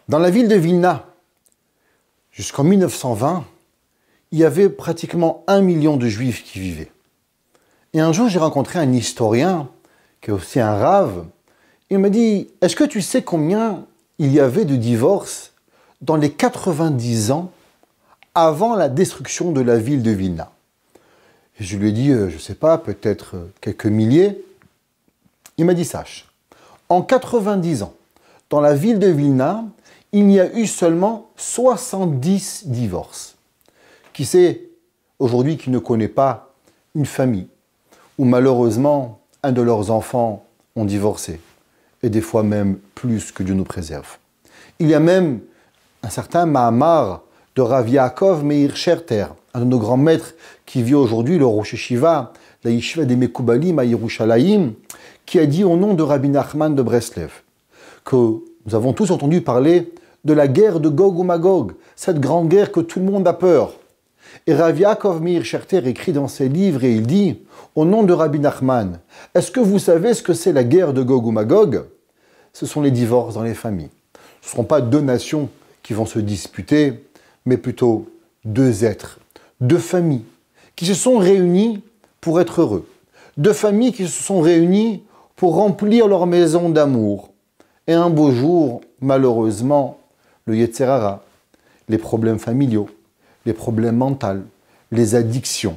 Dans la ville de Vilna, jusqu'en 1920, il y avait pratiquement 1 million de juifs qui vivaient. Et un jour, j'ai rencontré un historien, qui est aussi un rave. Il m'a dit, est-ce que tu sais combien il y avait de divorces dans les 90 ans avant la destruction de la ville de Vilna? Et je lui ai dit, je ne sais pas, peut-être quelques milliers. Il m'a dit, sache, en 90 ans, dans la ville de Vilna, il n'y a eu seulement 70 divorces. Qui sait, aujourd'hui, qui ne connaît pas une famille où malheureusement, un de leurs enfants ont divorcé, et des fois même plus que Dieu nous préserve. Il y a même un certain Mahamar de Rav Yaakov Meir Scherter, un de nos grands maîtres qui vit aujourd'hui le Rosh Yeshiva, la Yeshiva des Mekoubalim à Yerushalayim, qui a dit au nom de Rabbi Nachman de Breslev que nous avons tous entendu parler de la guerre de Gog ou Magog, cette grande guerre que tout le monde a peur. Et Rav Yaakov Meir Scherter écrit dans ses livres et il dit, au nom de Rabbi Nachman, est-ce que vous savez ce que c'est la guerre de Gog ou Magog? Ce sont les divorces dans les familles. Ce ne seront pas deux nations qui vont se disputer, mais plutôt deux êtres, deux familles qui se sont réunies pour être heureux. Deux familles qui se sont réunies pour remplir leur maison d'amour. Et un beau jour, malheureusement, le Yetzer Hara, les problèmes familiaux, les problèmes mentaux, les addictions,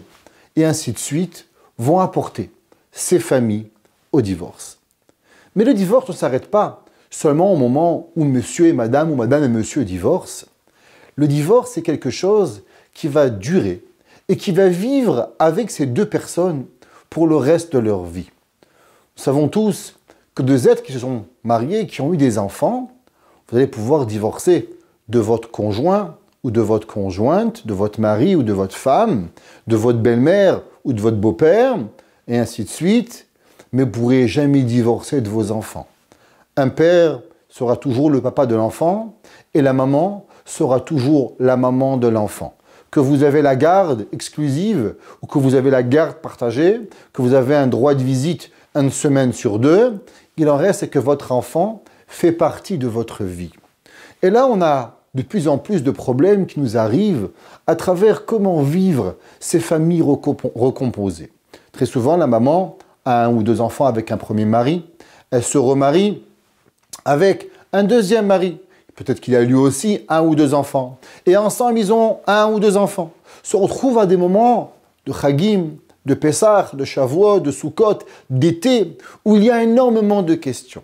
et ainsi de suite, vont apporter ces familles au divorce. Mais le divorce ne s'arrête pas seulement au moment où monsieur et madame, ou madame et monsieur divorcent. Le divorce, c'est quelque chose qui va durer et qui va vivre avec ces deux personnes pour le reste de leur vie. Nous savons tous que deux êtres qui se sont mariés, qui ont eu des enfants, vous allez pouvoir divorcer de votre conjoint ou de votre conjointe, de votre mari ou de votre femme, de votre belle-mère ou de votre beau-père, et ainsi de suite, mais vous ne pourrez jamais divorcer de vos enfants. Un père sera toujours le papa de l'enfant, et la maman sera toujours la maman de l'enfant. Que vous avez la garde exclusive, ou que vous avez la garde partagée, que vous avez un droit de visite une semaine sur deux, il en reste que votre enfant fait partie de votre vie. Et là, on a de plus en plus de problèmes qui nous arrivent à travers comment vivre ces familles recomposées. Très souvent, la maman a un ou deux enfants avec un premier mari, elle se remarie avec un deuxième mari. Peut-être qu'il a lui aussi un ou deux enfants. Et ensemble, ils ont un ou deux enfants. Se retrouvent à des moments de Chagim, de Pessah, de Shavuot, de Sukkot, d'été, où il y a énormément de questions.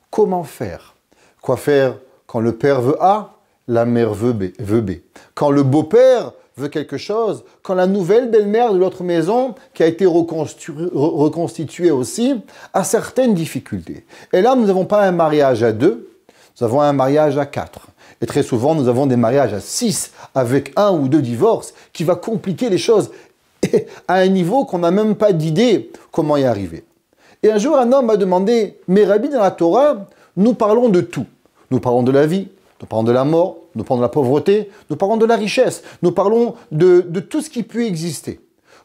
Comment faire? Quoi faire quand le père veut A, la mère veut B. Quand le beau-père veut quelque chose, quand la nouvelle belle-mère de l'autre maison, qui a été reconstituée aussi, a certaines difficultés. Et là, nous n'avons pas un mariage à deux, nous avons un mariage à 4. Et très souvent, nous avons des mariages à 6, avec un ou deux divorces, qui va compliquer les choses à un niveau qu'on n'a même pas d'idée comment y arriver. Et un jour, un homme m'a demandé, mais Rabbi, dans la Torah, nous parlons de tout. Nous parlons de la vie, nous parlons de la mort, nous parlons de la pauvreté, nous parlons de la richesse, nous parlons de tout ce qui peut exister.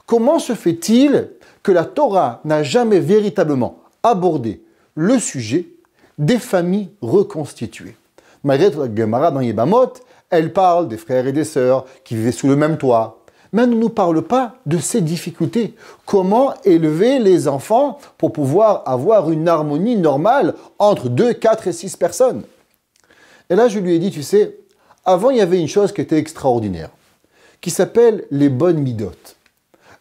Comment se fait-il que la Torah n'a jamais véritablement abordé le sujet des familles reconstituées? Malgré la Gemara dans Yebamot, elle parle des frères et des sœurs qui vivaient sous le même toit. Mais elle ne nous parle pas de ces difficultés. Comment élever les enfants pour pouvoir avoir une harmonie normale entre 2, 4 et 6 personnes? Et là, je lui ai dit, tu sais, avant, il y avait une chose qui était extraordinaire, qui s'appelle les bonnes midotes.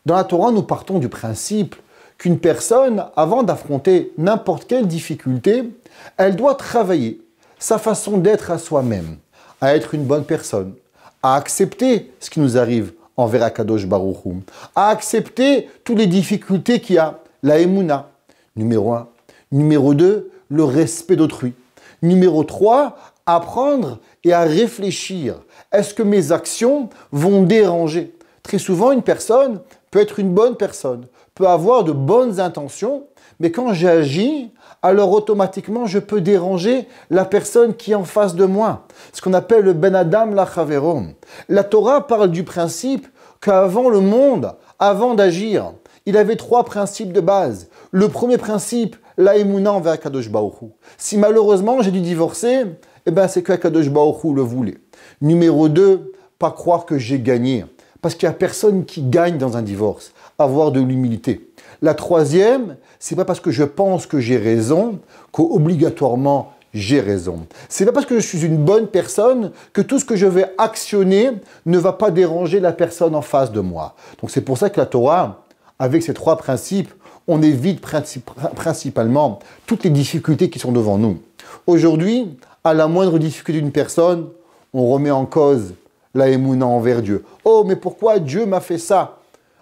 Dans la Torah, nous partons du principe qu'une personne, avant d'affronter n'importe quelle difficulté, elle doit travailler sa façon d'être à soi-même, à être une bonne personne, à accepter ce qui nous arrive envers Akadosh Baruch Hu, à accepter toutes les difficultés qu'il y a, la Emouna, numéro 1. Numéro 2, le respect d'autrui. Numéro 3, apprendre et à réfléchir. Est-ce que mes actions vont déranger? Très souvent, une personne peut être une bonne personne, peut avoir de bonnes intentions, mais quand j'agis, alors automatiquement, je peux déranger la personne qui est en face de moi. Ce qu'on appelle le Ben Adam Lachavero. La Torah parle du principe qu'avant le monde, avant d'agir, il avait 3 principes de base. Le premier principe, la Emouna envers Kadosh Baruch Hu. Si malheureusement j'ai dû divorcer, Eh bien, c'est que Akadosh Baruch Hu le voulait. Numéro 2, pas croire que j'ai gagné. Parce qu'il n'y a personne qui gagne dans un divorce. Avoir de l'humilité. La troisième, c'est pas parce que je pense que j'ai raison qu'obligatoirement j'ai raison. C'est pas parce que je suis une bonne personne que tout ce que je vais actionner ne va pas déranger la personne en face de moi. Donc c'est pour ça que la Torah, avec ces 3 principes, on évite principalement toutes les difficultés qui sont devant nous. Aujourd'hui, à la moindre difficulté d'une personne, on remet en cause la émouna envers Dieu. Oh, mais pourquoi Dieu m'a fait ça?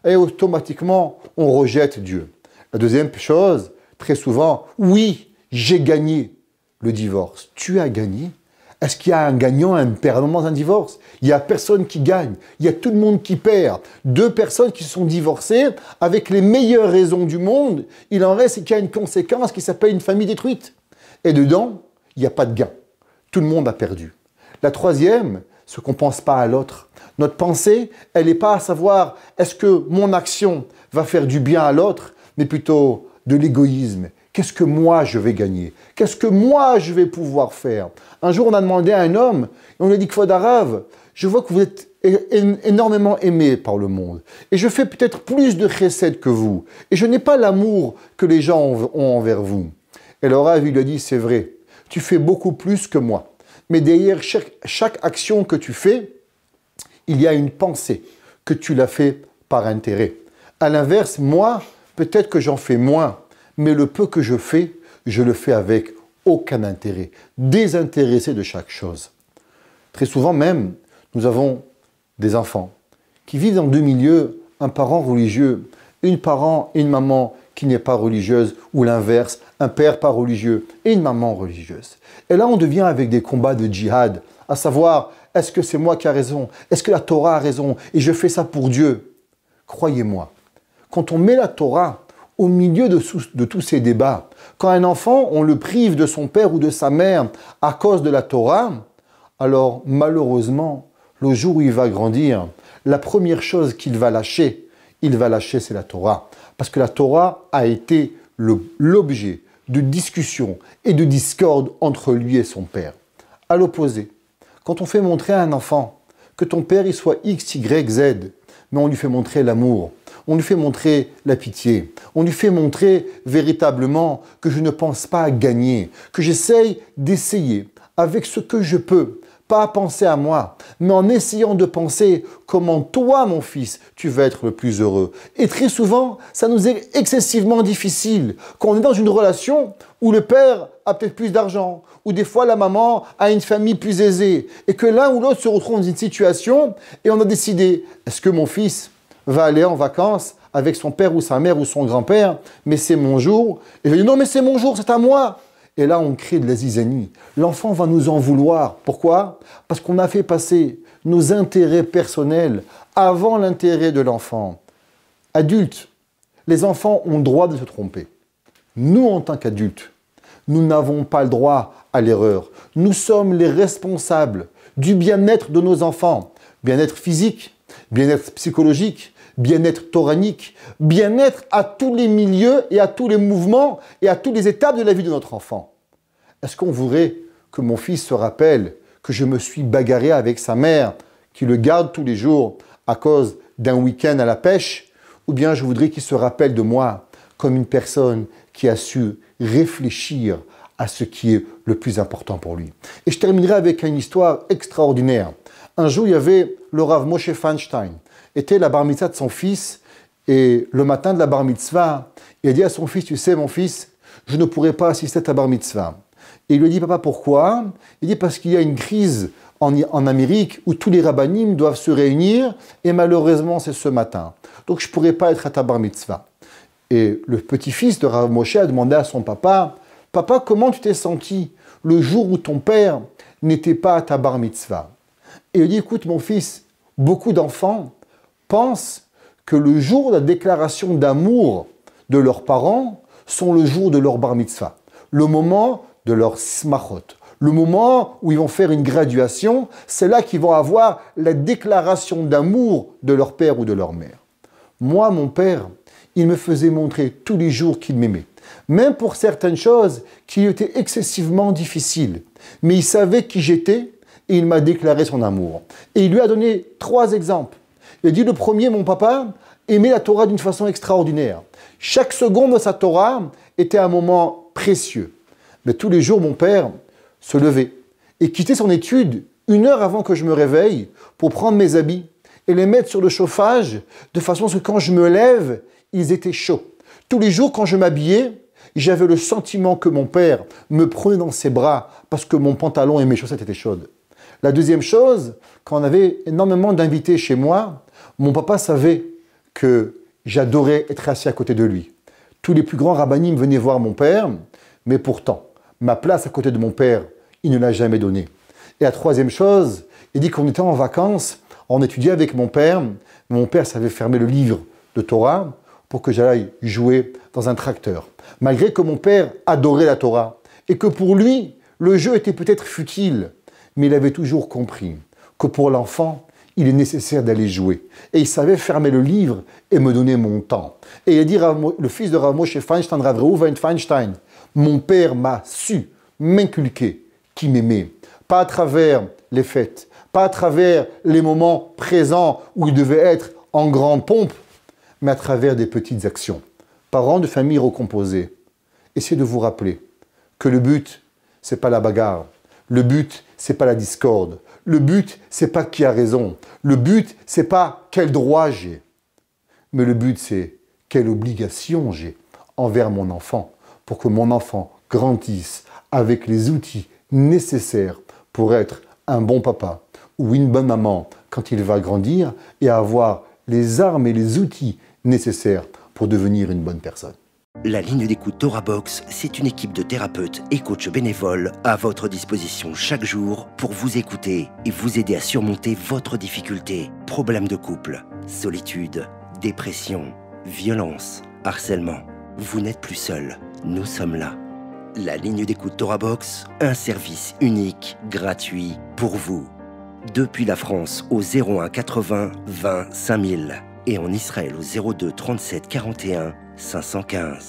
Et automatiquement, on rejette Dieu. La deuxième chose, très souvent, oui, j'ai gagné le divorce. Tu as gagné? Est-ce qu'il y a un gagnant et un perdant dans un divorce? Il n'y a personne qui gagne. Il y a tout le monde qui perd. 2 personnes qui se sont divorcées avec les meilleures raisons du monde. Il en reste qu'il y a une conséquence qui s'appelle une famille détruite. Et dedans, il n'y a pas de gain. Tout le monde a perdu. La troisième, ce qu'on ne pense pas à l'autre. Notre pensée, elle n'est pas à savoir est-ce que mon action va faire du bien à l'autre, mais plutôt de l'égoïsme. Qu'est-ce que moi je vais gagner? Qu'est-ce que moi je vais pouvoir faire? Un jour, on a demandé à un homme, et on lui a dit que Kvod Harav, je vois que vous êtes énormément aimé par le monde. Et je fais peut-être plus de chesed que vous. Et je n'ai pas l'amour que les gens ont envers vous. Et le Rav, il lui a dit, c'est vrai, tu fais beaucoup plus que moi. Mais derrière chaque action que tu fais, il y a une pensée que tu l'as fait par intérêt. À l'inverse, moi, peut-être que j'en fais moins, mais le peu que je le fais avec aucun intérêt, désintéressé de chaque chose. Très souvent même, nous avons des enfants qui vivent dans 2 milieux, un parent religieux, une parent et une maman qui n'est pas religieuse, ou l'inverse, un père pas religieux et une maman religieuse. Et là, on devient avec des combats de djihad, à savoir, est-ce que c'est moi qui ai raison? Est-ce que la Torah a raison? Et je fais ça pour Dieu. Croyez-moi, quand on met la Torah au milieu de tous ces débats, quand un enfant, on le prive de son père ou de sa mère à cause de la Torah, alors malheureusement, le jour où il va grandir, la première chose qu'il va lâcher, c'est la Torah. Parce que la Torah a été l'objet de discussion et de discorde entre lui et son père. À l'opposé, quand on fait montrer à un enfant que ton père il soit X, Y, Z, mais on lui fait montrer l'amour, on lui fait montrer la pitié, on lui fait montrer véritablement que je ne pense pas à gagner, que j'essaye d'essayer avec ce que je peux, pas à penser à moi, mais en essayant de penser comment toi, mon fils, tu vas être le plus heureux. Et très souvent, ça nous est excessivement difficile quand on est dans une relation où le père a peut-être plus d'argent, ou des fois la maman a une famille plus aisée, et que l'un ou l'autre se retrouve dans une situation et on a décidé, est-ce que mon fils va aller en vacances avec son père ou sa mère ou son grand-père, mais c'est mon jour. Et il va dire, non mais c'est mon jour, c'est à moi. Et là, on crée de la zizanie. L'enfant va nous en vouloir. Pourquoi? Parce qu'on a fait passer nos intérêts personnels avant l'intérêt de l'enfant. Adultes, les enfants ont le droit de se tromper. Nous, en tant qu'adultes, nous n'avons pas le droit à l'erreur. Nous sommes les responsables du bien-être de nos enfants. Bien-être physique, bien-être psychologique, bien-être toranique, bien-être à tous les milieux et à tous les mouvements et à toutes les étapes de la vie de notre enfant. Est-ce qu'on voudrait que mon fils se rappelle que je me suis bagarré avec sa mère, qui le garde tous les jours à cause d'un week-end à la pêche, ou bien je voudrais qu'il se rappelle de moi comme une personne qui a su réfléchir à ce qui est le plus important pour lui. Et je terminerai avec une histoire extraordinaire. Un jour, il y avait le Rav Moshe Feinstein, était la bar mitzvah de son fils, et le matin de la bar mitzvah, il a dit à son fils, tu sais mon fils, je ne pourrai pas assister à ta bar mitzvah. Et il lui a dit, papa, pourquoi? Il dit, parce qu'il y a une crise en Amérique où tous les rabbinim doivent se réunir, et malheureusement c'est ce matin. Donc je ne pourrai pas être à ta bar mitzvah. Et le petit-fils de Rav Moshe a demandé à son papa, papa, comment tu t'es senti le jour où ton père n'était pas à ta bar mitzvah? Et il dit, écoute mon fils, beaucoup d'enfants pensent que le jour de la déclaration d'amour de leurs parents sont le jour de leur bar mitzvah, le moment de leur smachot, le moment où ils vont faire une graduation, c'est là qu'ils vont avoir la déclaration d'amour de leur père ou de leur mère. Moi, mon père, il me faisait montrer tous les jours qu'il m'aimait. même pour certaines choses qui étaient excessivement difficiles. Mais il savait qui j'étais et il m'a déclaré son amour. Et il lui a donné 3 exemples. Il a dit, le premier, mon papa aimait la Torah d'une façon extraordinaire. Chaque seconde de sa Torah était un moment précieux. Mais tous les jours, mon père se levait et quittait son étude 1 heure avant que je me réveille pour prendre mes habits et les mettre sur le chauffage de façon à ce que quand je me lève, ils étaient chauds. Tous les jours, quand je m'habillais, j'avais le sentiment que mon père me prenait dans ses bras parce que mon pantalon et mes chaussettes étaient chaudes. La deuxième chose, quand on avait énormément d'invités chez moi, mon papa savait que j'adorais être assis à côté de lui. Tous les plus grands rabbinim venaient voir mon père, mais pourtant, ma place à côté de mon père, il ne l'a jamais donnée. Et la troisième chose, il dit qu'on était en vacances, on étudiait avec mon père savait fermer le livre de Torah pour que j'aille jouer dans un tracteur. Malgré que mon père adorait la Torah et que pour lui, le jeu était peut-être futile, mais il avait toujours compris que pour l'enfant, il est nécessaire d'aller jouer. Et il savait fermer le livre et me donner mon temps. Et il a dit, le fils de Rav Moshe Feinstein, Rav Reuven Feinstein, mon père m'a su m'inculquer qu'il m'aimait. Pas à travers les fêtes, pas à travers les moments présents où il devait être en grande pompe, mais à travers des petites actions. Parents de famille recomposée, essayez de vous rappeler que le but, c'est pas la bagarre. Le but, c'est pas la discorde. Le but, c'est pas qui a raison. Le but, c'est pas quel droit j'ai. Mais le but, c'est quelle obligation j'ai envers mon enfant pour que mon enfant grandisse avec les outils nécessaires pour être un bon papa ou une bonne maman quand il va grandir et avoir les armes et les outils nécessaires pour devenir une bonne personne. La ligne d'écoute Torah Box, c'est une équipe de thérapeutes et coachs bénévoles à votre disposition chaque jour pour vous écouter et vous aider à surmonter votre difficulté. Problèmes de couple, solitude, dépression, violence, harcèlement. Vous n'êtes plus seul, nous sommes là. La ligne d'écoute Torah Box, un service unique, gratuit pour vous. Depuis la France au 01 80 20 5000 et en Israël au 02 37 41 515.